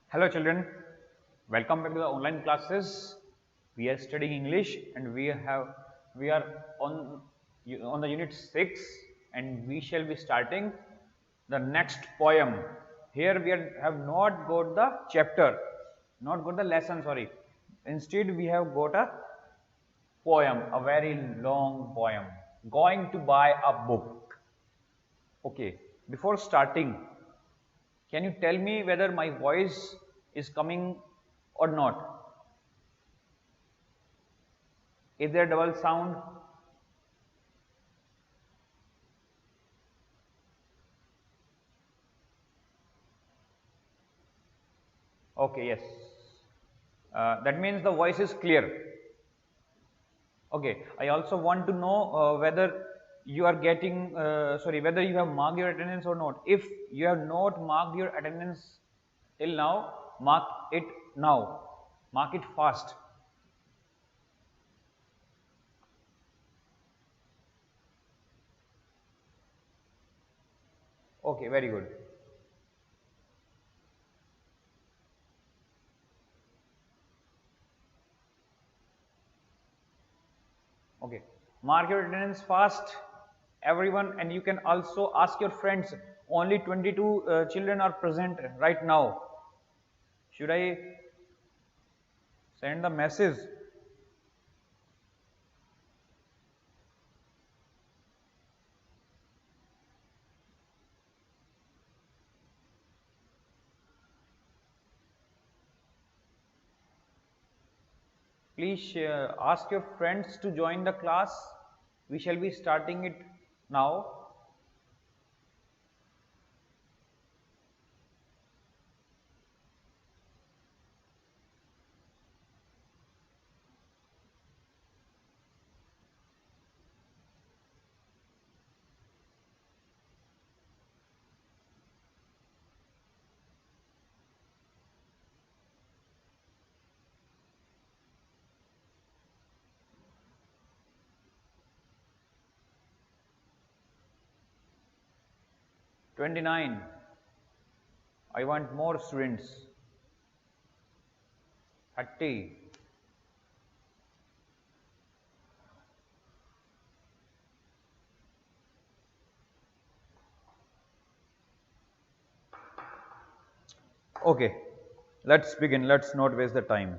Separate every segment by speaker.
Speaker 1: Hello children, welcome back to the online classes. We are studying English and we are on the unit 6 and we shall be starting the next poem. Here have not got the chapter, not got the lesson, sorry. Instead we have got a poem, a very long poem. Going to buy a book. Okay, before starting, can you tell me whether my voice is coming or not? Is there double sound? Okay, yes. That means the voice is clear. Okay, I also want to know whether you are getting, whether you have marked your attendance or not. If you have not marked your attendance till now, mark it now. Mark it fast. Okay, very good. Okay, mark your attendance fast, everyone, and you can also ask your friends. Only 22 children are present right now. Should I send the message? Please ask your friends to join the class. We shall be starting it now. "29. I want more students." 30. Okay, let's begin. Let's not waste the time.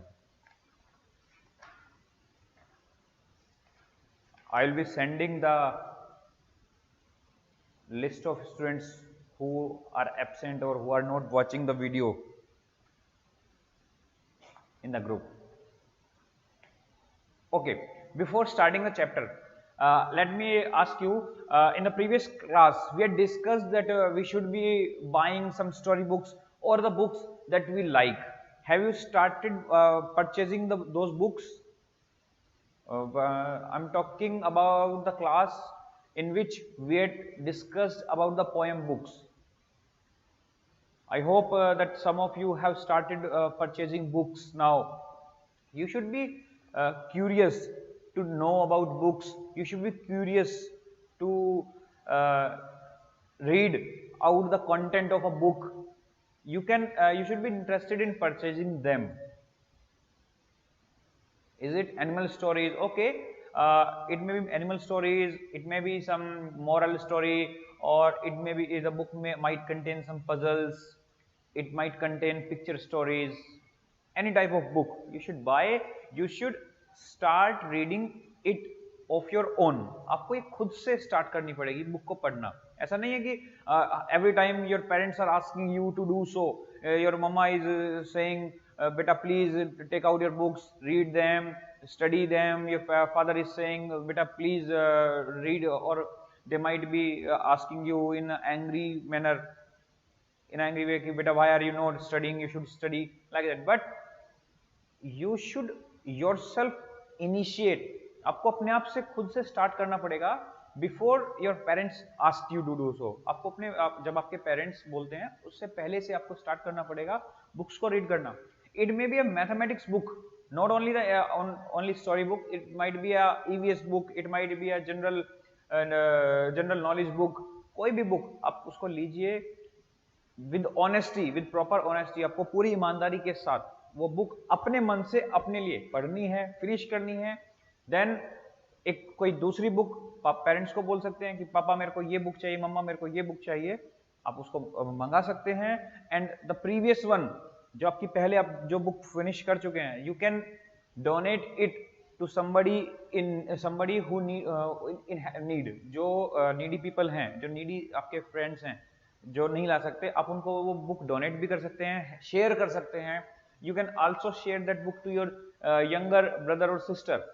Speaker 1: I'll be sending the list of students who are absent or who are not watching the video in the group. Okay, before starting the chapter, let me ask you, in the previous class, we had discussed that we should be buying some storybooks or the books that we like. Have you started purchasing those books? I'm talking about the class in which we had discussed about the poem books. I hope that some of you have started purchasing books now. You should be curious to know about books. You should be curious to read out the content of a book. You should be interested in purchasing them. Is it animal stories? Okay, it may be animal stories, it may be some moral story, or it may be the book might contain some puzzles, it might contain picture stories, any type of book you should buy. You should start reading it of your own. आपको ये खुद से start करनी पड़ेगी book को पढ़ना. ऐसा नहीं है कि every time your parents are asking you to do so, your mama is saying beta please take out your books, read them, study them. Your father is saying beta please read, or they might be asking you in an angry manner, in an angry way कि beta why are you not studying, you should study, like that. But you should yourself initiate. आपको अपने आप से खुद से start करना पड़ेगा before your parents ask you to do so. आपको जब आपके पेरेंट्स बोलते हैं उससे पहले से आपको स्टार्ट करना पड़ेगा बुक्स को रीड करना. It may be a mathematics book, not only the only story book. It might be a EVS book, it might be a general knowledge book. कोई भी बुक आप उसको लीजिए, with honesty, with proper honesty, आपको पूरी ईमानदारी के साथ वो बुक अपने मन से अपने लिए पढ़नी है, फिनिश करनी है। देन एक कोई दूसरी बुक पेरेंट्स को बोल सकते हैं कि पापा मेरे को ये बुक चाहिए, मम्मा मेरे को ये बुक चाहिए, आप उसको मंगा सकते हैं। एंड द प्रीवियस वन, जो आपकी पहले आप जो बुक फिनिश कर चुके हैं, you can donate it to somebody who in need, जो नीडी पीपल हैं, जो नीडी आपके फ्रेंड्स हैं जो नहीं ला सकते, आप उनको वो बुक डोनेट भी कर सकते हैं, शेयर कर सकते हैं। You can also share that book to your younger brother और सिस्टर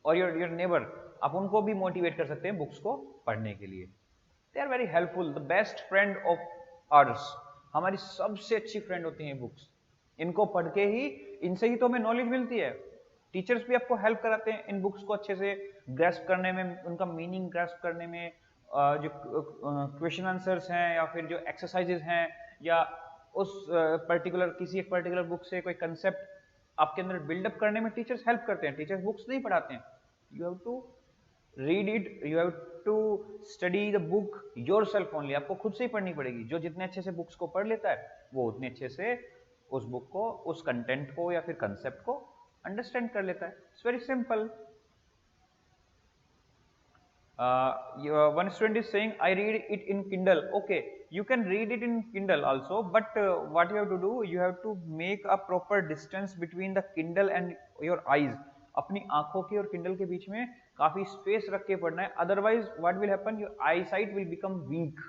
Speaker 1: और योर नेबर, आप उनको भी मोटिवेट कर सकते हैं बुक्स को पढ़ने के लिए। They are very helpful, the best friend of ours, हमारी सबसे अच्छी फ्रेंड होती हैं बुक्स। इनको पढ़ के ही, इनसे ही तो हमें नॉलेज मिलती है। टीचर्स भी आपको हेल्प कराते हैं इन बुक्स को अच्छे से ग्रैस्प करने में, उनका मीनिंग ग्रैस्प करने में। जो क्वेश्चन आंसर्स हैं या फिर जो एक्सरसाइजेज हैं, या उस पर्टिकुलर किसी एक पर्टिकुलर बुक से कोई कंसेप्ट आपके अंदर बिल्डअप करने में टीचर्स हेल्प करते हैं। टीचर्स बुक्स नहीं पढ़ाते हैं, you have to read it, you have to study the book yourself only. आपको खुद से ही पढ़नी पड़ेगी। जो जितने अच्छे से बुक्स को पढ़ लेता है वो उतने अच्छे से उस बुक को, उस कंटेंट को या फिर कंसेप्ट को अंडरस्टैंड कर लेता है। It's very simple. One student is saying, I read it in Kindle. Okay, you can read it in Kindle also, but what you have to do, you have to make a proper distance between the Kindle and your eyes. अपनी आंखों के और Kindle के बीच में काफी space रख के पढ़ना है, otherwise what will happen, your eyesight will become weak.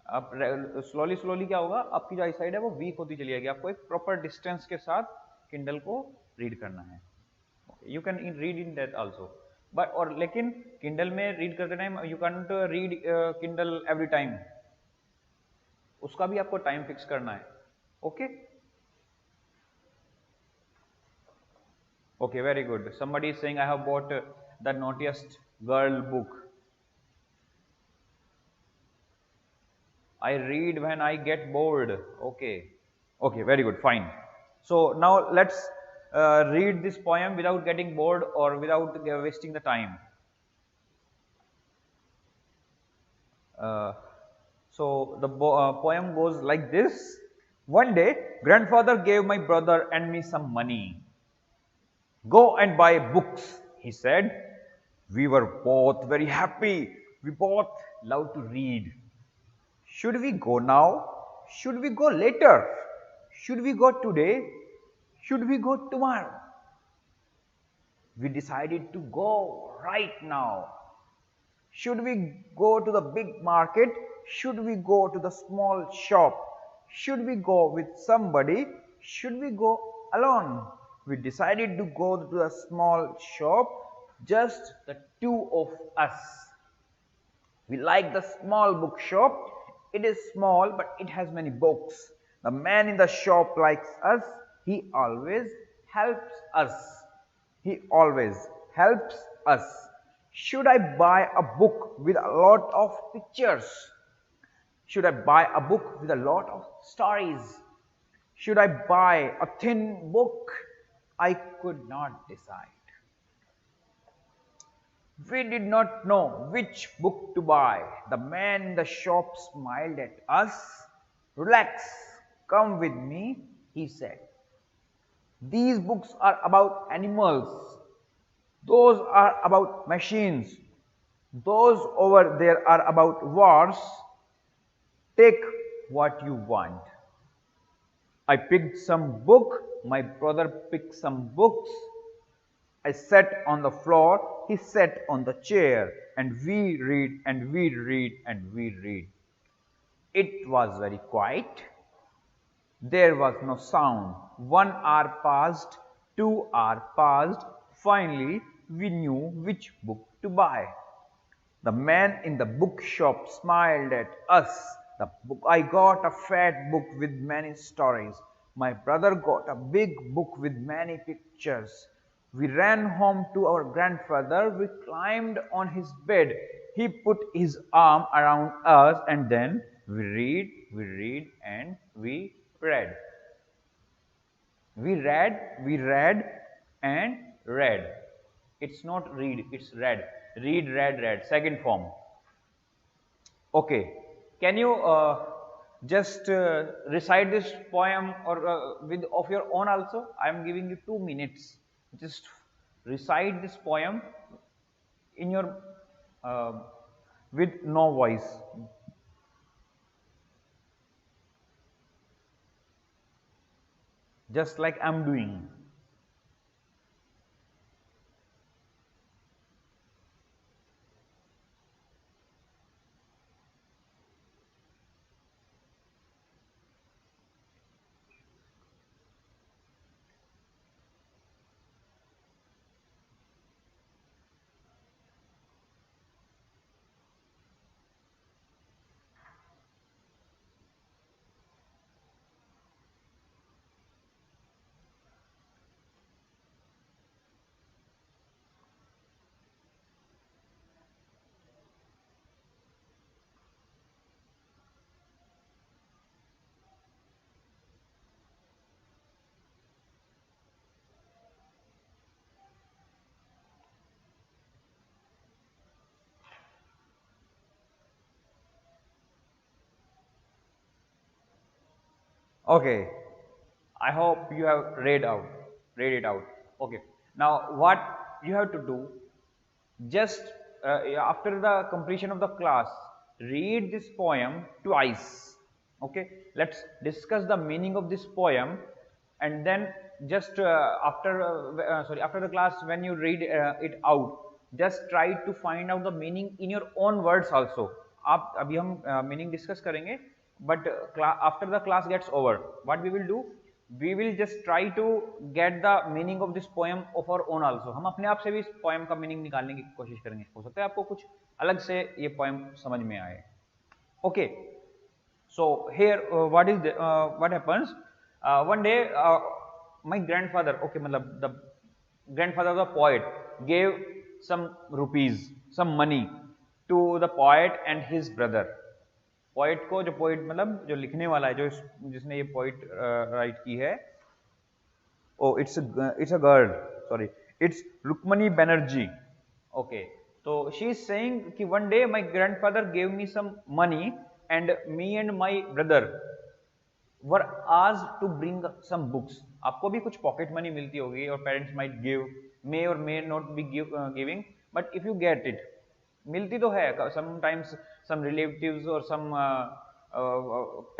Speaker 1: अब स्लोली क्या होगा, आपकी जो आईसाइट है वो वीक होती चली जाएगी। आपको एक प्रॉपर डिस्टेंस के साथ किंडल को रीड करना है। You can read in that also, but और लेकिन किंडल में रीड करते time you can't read Kindle every time, उसका भी आपको टाइम फिक्स करना है। Okay okay, very good. somebody is saying I have bought the naughtiest girl book. I read when I get bored. Okay okay, very good, fine. So now let's read this poem without getting bored or without wasting the time. So the poem goes like this. One day, grandfather gave my brother and me some money. Go and buy books, he said. We were both very happy. We both love to read. Should we go now? Should we go later? Should we go today? Should we go tomorrow? We decided to go right now. Should we go to the big market? Should we go to the small shop? Should we go with somebody? Should we go alone? We decided to go to the small shop, just the two of us. We like the small bookshop. It is small, but it has many books. The man in the shop likes us. He always helps us. He always helps us. Should I buy a book with a lot of pictures? Should I buy a book with a lot of stories? Should I buy a thin book? I could not decide. We did not know which book to buy. The man in the shop smiled at us. Relax, come with me, he said. These books are about animals. Those are about machines. Those over there are about wars. Take what you want. I picked some book. My brother picked some books. I sat on the floor. He sat on the chair. And we read and we read and we read. It was very quiet. There was no sound. 1 hour passed, 2 hours passed. Finally, we knew which book to buy. The man in the bookshop smiled at us. I got a fat book with many stories. My brother got a big book with many pictures. We ran home to our grandfather. We climbed on his bed. He put his arm around us, and then we read and we read. We read and read. It's not read, it's read. Read, read, read. Second form. Okay. Can you just recite this poem or with of your own also. I am giving you 2 minutes. Just recite this poem in your uh, with no voice. Just like I'm doing. Okay, I hope you have read it out. Okay, now what you have to do, just after the completion of the class, read this poem twice. Okay, let's discuss the meaning of this poem, and then just after the class, when you read it out, just try to find out the meaning in your own words also. आप अभी हम meaning discuss करेंगे, but after the class gets over, what we will do, we will just try to get the meaning of this poem of our own also. हम अपने आप से भी इस poem का meaning निकालने की कोशिश करेंगे. हो सकता है आपको कुछ अलग से ये poem समझ में आए. Okay, so here what happens, one day my grandfather, okay, मतलब the grandfather of the poet gave some rupees, some money to the poet and his brother. Poet को, जो पोइट मतलब जो लिखने वाला है, जो जिसने ये पोइट राइट की है, oh it's a girl, sorry, it's Rukmini Banerjee. Okay, तो शी इज सेइंग कि one day my grandfather gave me some money and me and my brother were asked to bring some books. आपको भी कुछ pocket money मिलती होगी और parents might give, मे और may not be giving, but if you get it, मिलती तो है. Sometimes some relatives or some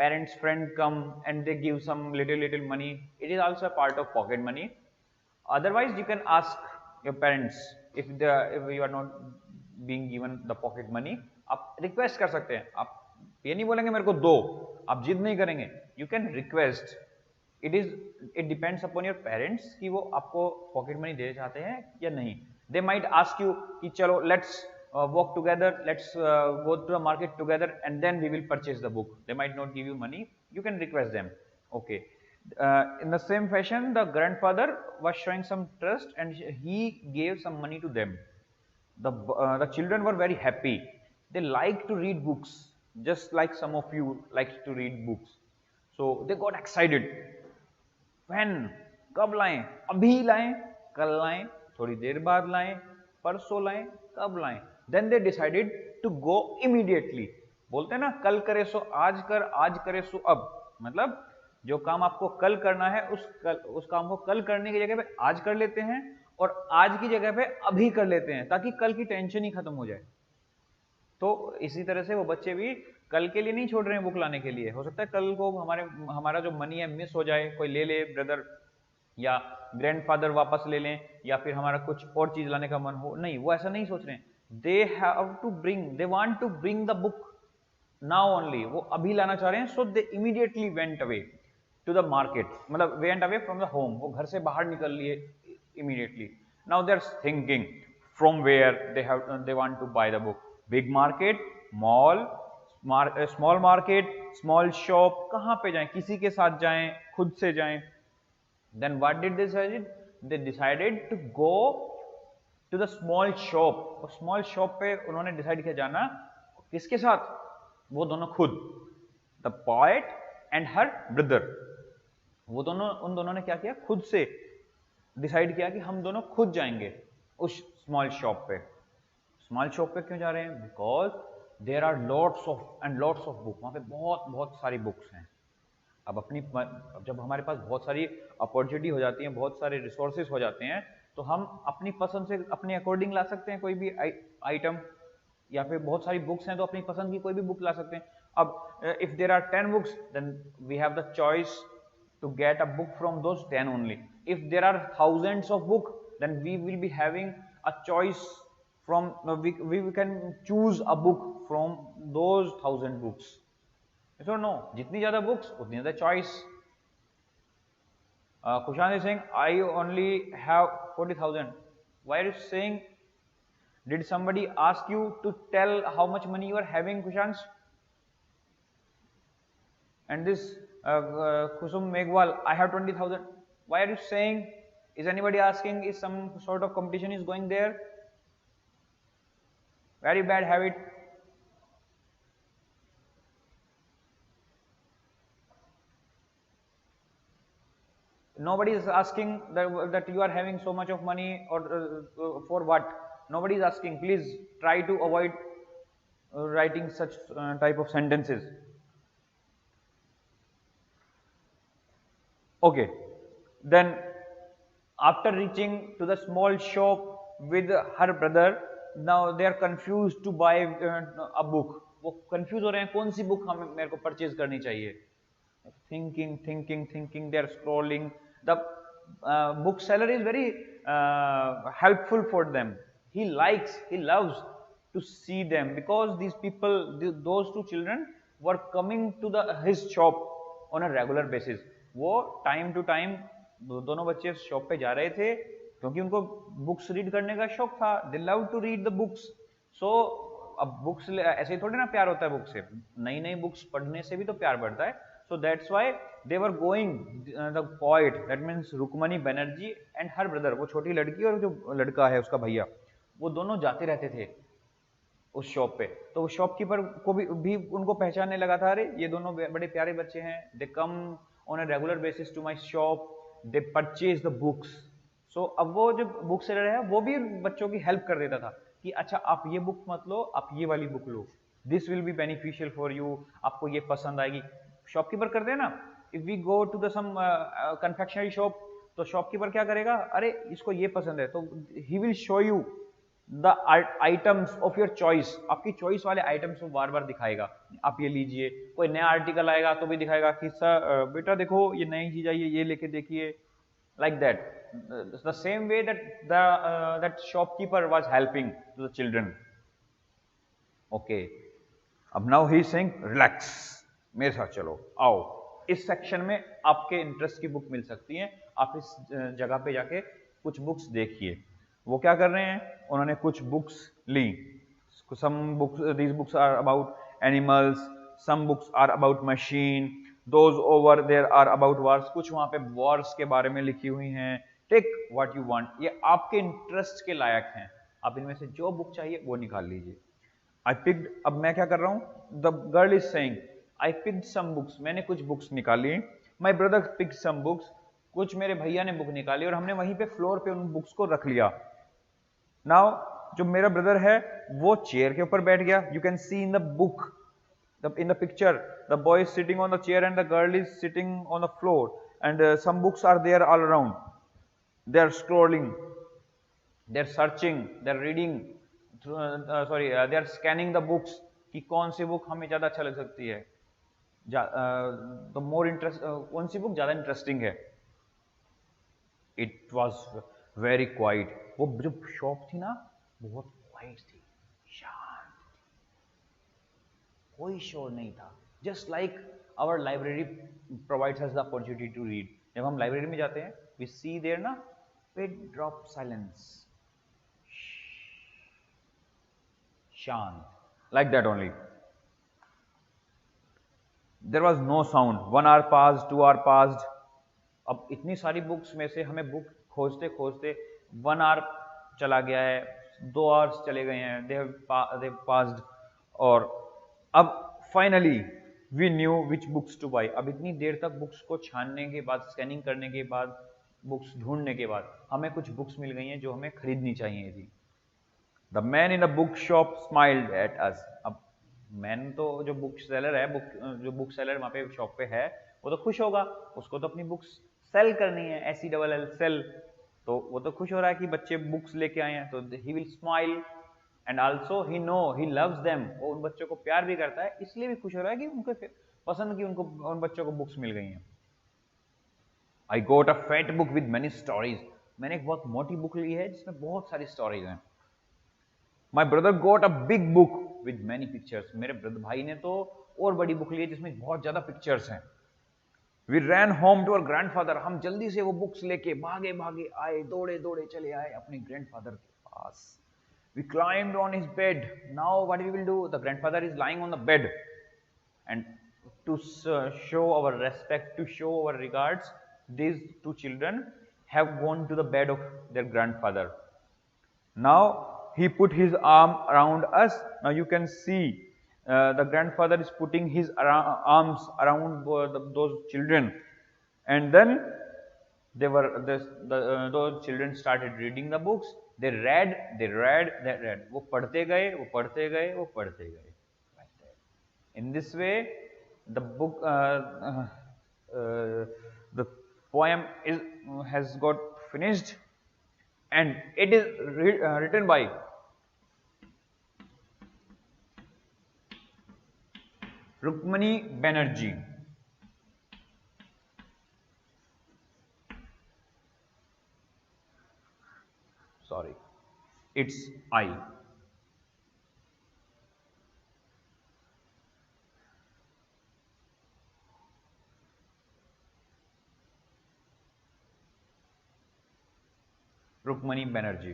Speaker 1: parents friend come and they give some little money. It is also a part of pocket money. Otherwise you can ask your parents if you are not being given the pocket money. आप request कर सकते हैं. आप ये नहीं बोलेंगे मेरे को दो, आप जिद नहीं करेंगे. You can request. It depends upon your parents कि वो आपको pocket money देना चाहते हैं या नहीं. They might ask you कि चलो let's walk together, let's go to the market together and then we will purchase the book. They might not give you money, you can request them. Okay, in the same fashion the grandfather was showing some trust and he gave some money to them. The children were very happy. They like to read books just like some of you like to read books. So they got excited. When? कब लाएं? अभी लाएं, कल लाएं, थोड़ी देर बाद लाएं, परसों लाएं, कब लाएं? Then they decided to go immediately. बोलते हैं ना, कल करे सो आज कर, आज करे सो अब. मतलब जो काम आपको कल करना है उस काम को कल करने की जगह पे आज कर लेते हैं और आज की जगह पे अभी कर लेते हैं ताकि कल की टेंशन ही खत्म हो जाए. तो इसी तरह से वो बच्चे भी कल के लिए नहीं छोड़ रहे हैं बुक लाने के लिए. हो सकता है कल को हमारा जो मनी है मिस हो जाए, कोई ले ले, ब्रदर या ग्रैंडफादर वापस ले लें, या फिर हमारा कुछ और चीज लाने का मन हो. नहीं, वो ऐसा नहीं सोच रहे हैं. They want to bring the book now only. वो अभी लाना चाह रहे हैं. So they immediately went away to the market. मतलब went away from the home. वो घर से बाहर निकल लिए immediately. Now they're thinking from where they want to buy the book. Big market, mall, small market, small shop. कहाँ पे जाएं? किसी के साथ जाएं, खुद से जाएं. Then what did they decide? They decided to go to the small shop. और small shop पे उन्होंने डिसाइड किया जाना. किसके साथ? वो दोनों खुद. The poet and her brother. उन दोनों ने क्या किया? खुद से डिसाइड किया कि हम दोनों खुद जाएंगे उस स्मॉल शॉप पे. स्मॉल शॉप पे क्यों जा रहे हैं? Because there are lots of book, वहाँ पे बहुत बहुत सारी बुक्स हैं। अब जब हमारे पास बहुत सारी अपॉर्चुनिटी हो जाती है, बहुत सारे रिसोर्सेज हो जाते हैं, तो हम अपनी पसंद से अपने अकॉर्डिंग ला सकते हैं कोई भी आइटम, या फिर बहुत सारी बुक्स हैं तो अपनी पसंद की कोई भी बुक ला सकते हैं। अब if there are 10 books then we have the choice to get a book from those 10 only. If there are thousands of book, then we will be having a choice from we can choose a book from those 1000 books. Yes or no? जितनी ज़्यादा books उतनी ज़्यादा choice. Kushan is saying I only have 40,000. Why are you saying? Did somebody ask you to tell how much money you are having, Kushan? And this Kusum Megwal, I have 20,000. Why are you saying? Is anybody asking? Is some sort of competition is going there? Very bad habit. Nobody is asking that you are having so much of money, or for what? Nobody is asking. Please try to avoid writing such type of sentences. Okay, then after reaching to the small shop with her brother, now they are confused to buy a book. वो confuse हो रहे हैं कौन सी book हमें मेरे को purchase करनी चाहिए. Thinking, they are scrolling. The bookseller is very helpful for them. He loves to see them, because these people, those two children were coming to his shop on a regular basis. वो time to time दोनों बच्चे shop पे जा रहे थे क्योंकि उनको books read करने का शौक था. They love to read the books. So अब बुक्स ऐसे ही थोड़ी ना प्यार होता है बुक से, नई नई बुक्स पढ़ने से भी तो प्यार बढ़ता है. So that's why they were going. The poet, that means Rukmini Banerjee and her brother, वो छोटी लड़की और जो लड़का है उसका भैया, वो दोनों जाते रहते थे उस शॉप पे. तो शॉपकीपर को भी उनको पहचानने लगा था, अरे ये दोनों बड़े प्यारे बच्चे हैं. दे कम on a regular basis to my shop, they purchase the books. So अब वो जो बुक सेलर है वो भी बच्चों की हेल्प कर देता था कि अच्छा आप ये बुक मत लो, आप ये वाली बुक लो, this will be beneficial for you, आपको ये पसंद आएगी. शॉपकीपर करते हैं ना. If we go to the some confectionery shop, तो शॉपकीपर क्या करेगा, अरे इसको ये पसंद है, तो he will show you the items of your choice. आपकी चॉइस वाले आइटम्स को बार बार दिखाएगा, आप ये लीजिए. कोई नया आर्टिकल आएगा तो भी दिखाएगा कि सर बेटा देखो ये नई चीज आई है, ये लेके देखिए. Like that, the same way that shopkeeper was helping to the children. Okay, अब now he is saying relax, मेरे साथ चलो, आओ. इस सेक्शन में आपके इंटरेस्ट की बुक मिल सकती है, आप इस जगह पे जाके कुछ बुक्स देखिए. वो क्या कर रहे हैं, उन्होंने कुछ बुक्स ली. some books, these books are about animals, some books are about machine, those over there are about wars. कुछ वहाँ पे wars के बारे में लिखी हुई हैं. Take what you want, ये आपके इंटरेस्ट के लायक हैं. आप इनमें से जो बुक चाहिए वो निकाल लीजिए. I picked, अब मैं क्या कर रहा हूँ, the girl is saying I picked some books, मैंने कुछ बुक्स निकाली. My brother picked some books, कुछ मेरे भैया ने बुक निकाली और हमने वहीं पे फ्लोर पे उन बुक्स को रख लिया. नाउ जो मेरा ब्रदर है वो चेयर के ऊपर बैठ गया. You can see in the book, in the picture, the boy is sitting on the chair and the girl is sitting on the floor, and some books are there all around. They are scrolling, they are searching, they are reading, they are scanning the books कि कौन सी book हमें ज़्यादा अच्छा लग सकती है, the more interest, कौन सी book ज़्यादा इंटरेस्टिंग है. It was very quiet. वो जो शॉप थी ना बहुत क्वाइट थी, शांत, कोई शोर नहीं था. Just like our library provides us the opportunity to read. जब हम लाइब्रेरी में जाते हैं, वी सी देयर ना पिन ड्रॉप साइलेंस, शांत, like that only. There was no sound. 1 hour passed, 2 hour passed. अब इतनी सारी बुक्स में से हमें बुक खोजते खोजते 1 hour चला गया है, 2 hours चले गए हैं, they have passed. और अब finally we knew which books to buy. अब इतनी देर तक बुक्स को छानने के बाद, स्कैनिंग करने के बाद, बुक्स ढूंढने के बाद हमें कुछ बुक्स मिल गई हैं जो हमें खरीदनी चाहिए थी. The man in the book shop smiled at us. अब मैन तो जो बुक सेलर है, जो बुक सेलर वहाँ पे शॉप पे है, वो तो खुश होगा, उसको तो अपनी बुक्स सेल करनी है, SELL सेल, तो वो तो खुश हो रहा है कि बच्चे बुक्स लेके आए हैं, तो he will smile and also he loves them, वो उन बच्चों को प्यार भी करता है, इसलिए भी खुश हो रहा है कि उनको पसंद की उनको उन बच्चों को बुक्स मिल गई हैं। I got a fat book with many stories, मैंने एक बहुत मोटी बुक ली है जिसमें बहुत सारी स्टोरीज हैं। My brother got a big book with many pictures, मेरे भाई ने तो और बड़ी बुक ली है जिसमें बहुत ज्यादा पिक्चर्स हैं। We ran home to our grandfather, हम जल्दी से वो बुक्स लेके भागे भागे आए, दौड़े दौड़े चले आए अपने ग्रैंडफादर के पास। We climbed on his bed, now what we will do, the grandfather is lying on the bed and to show our respect, to show our regards, these two children have gone to the bed of their grandfather. Now he put his arm around us. Now you can see the grandfather is putting his arms around those children, and then those children started reading the books. They read. वो पढ़ते गए, वो पढ़ते गए, वो पढ़ते गए. In this way, the book, the poem has got finished, and it is written by Rukmani Banerjee. Sorry, it's I. Rukmani Banerjee.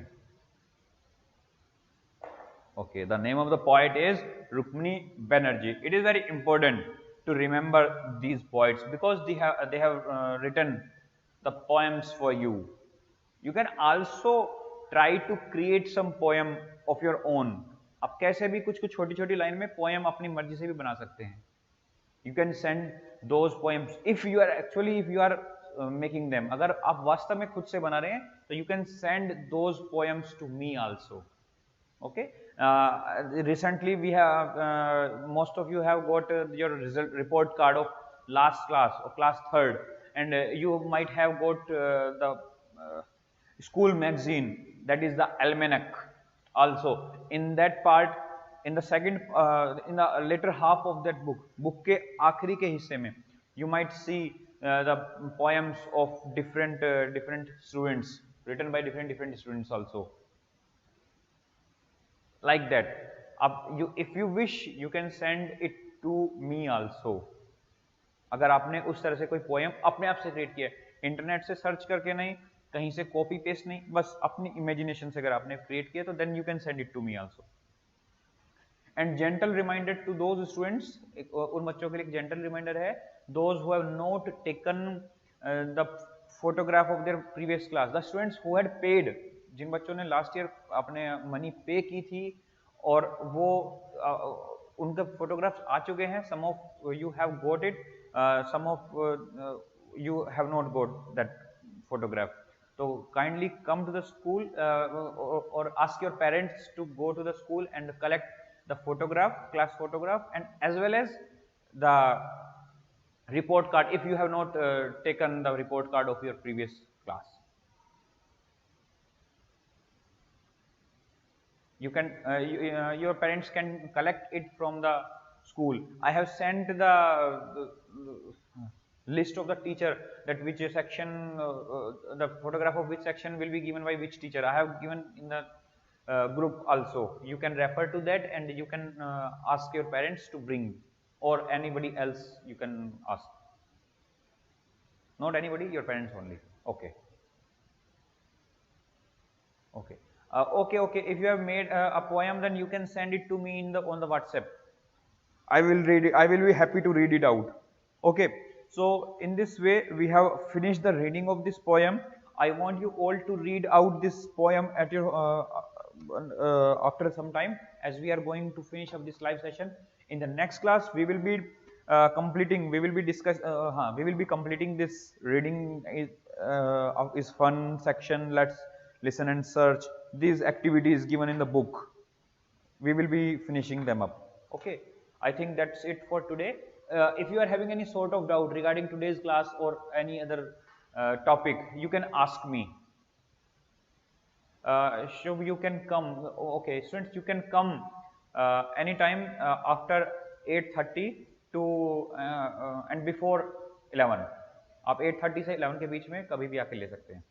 Speaker 1: Okay, the name of the poet is Rukmani Banerjee. It is very important to remember these poets because they have written the poems for you. You can also try to create some poem of your own. आप कैसे भी कुछ छोटी छोटी line में poem अपनी मर्जी से भी बना सकते हैं. You can send those poems if you are making them. अगर आप वास्तव में खुद से बना रहे हैं तो you can send those poems to me also. Okay. Recently we have most of you have got your report card of last class or class 3rd, and you might have got the school magazine, that is the almanac also. In that part, in the second in the later half of that book के आखिरी के हिस्से में you might see the poems of different students, written by different students also, like that. If you wish, you can send it to me also. अगर आपने उस तरह से कोई पोएम अपने आप से क्रिएट किया, इंटरनेट से सर्च करके नहीं, कहीं से कॉपी पेस्ट नहीं, बस अपनी इमेजिनेशन से अगर आपने क्रिएट किया तो then you can send it to me also. And gentle reminder to those students, उन बच्चों के लिए जेंटल रिमाइंडर है, those who have not taken the photograph of their previous class, the students who had paid, जिन बच्चों ने last year अपने money पे की थी और वो उनके फोटोग्राफ्स आ चुके हैं. Some of you have got it, some of you have not got that photograph. So kindly come to the school or ask your parents to go to the school and collect the photograph, class photograph, and as well as the report card if you have not taken the report card of your previous class. You can your parents can collect it from the school. I have sent the list of the teacher, that which section, the photograph of which section will be given by which teacher. I have given in the group also. You can refer to that and you can ask your parents to bring, or anybody else you can ask. Not anybody, your parents only. Okay. Okay. Okay. If you have made a poem, then you can send it to me on the WhatsApp. I will read it. I will be happy to read it out. Okay. So in this way we have finished the reading of this poem. I want you all to read out this poem at your after some time, as we are going to finish up this live session. In the next class we will be completing. We will be completing this reading of this fun section. Let's listen and search. These activities given in the book, we will be finishing them up. Okay. I think that's it for today. If you are having any sort of doubt regarding today's class or any other topic, you can ask me. So you can come. Okay, students, you can come anytime after 8:30 to and before 11. आप 8:30 से 11 के बीच में कभी भी आके ले सकते हैं.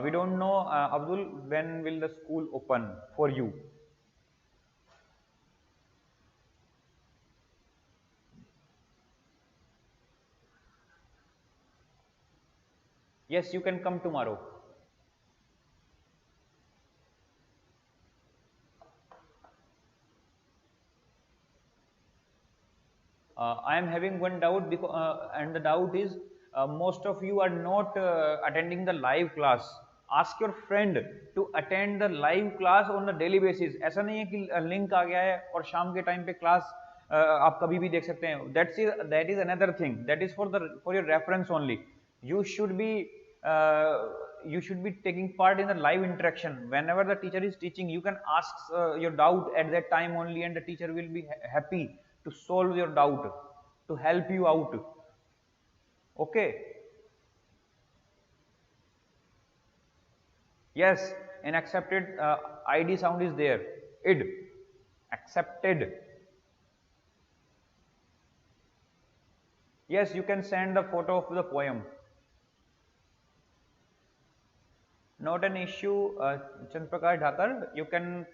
Speaker 1: We don't know, Abdul, when will the school open for you? Yes, you can come tomorrow. I am having one doubt because, and the doubt is most of you are not attending the live class. Ask your friend to attend the live class on a daily basis. ऐसा नहीं है कि link आ गया है और शाम के time पे क्लास आप कभी भी देख सकते हैं. That is another thing. That is for your reference only. You should be taking part in the live interaction. Whenever the teacher is teaching, you can ask your doubt at that time only, and the teacher will be happy to solve your doubt, to help you out. Okay. Yes, an accepted id sound is there. Id, accepted. Yes, you can send the photo of the poem. Not an issue, Chandprakash Dhakar. You can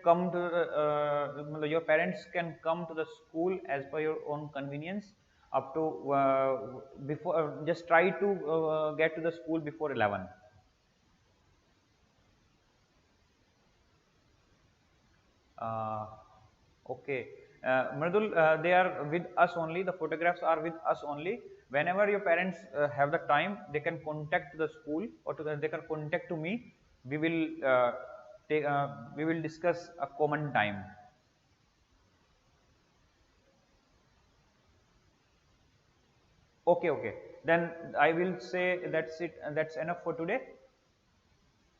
Speaker 1: come to your parents can come to the school as per your own convenience. Up to before, just try to get to the school before 11. Okay, Mridul, they are with us only. The photographs are with us only. Whenever your parents have the time, they can contact the school, or they can contact to me. We will discuss a common time. Okay, okay. Then I will say that's it. That's enough for today.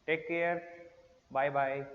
Speaker 1: Take care. Bye bye.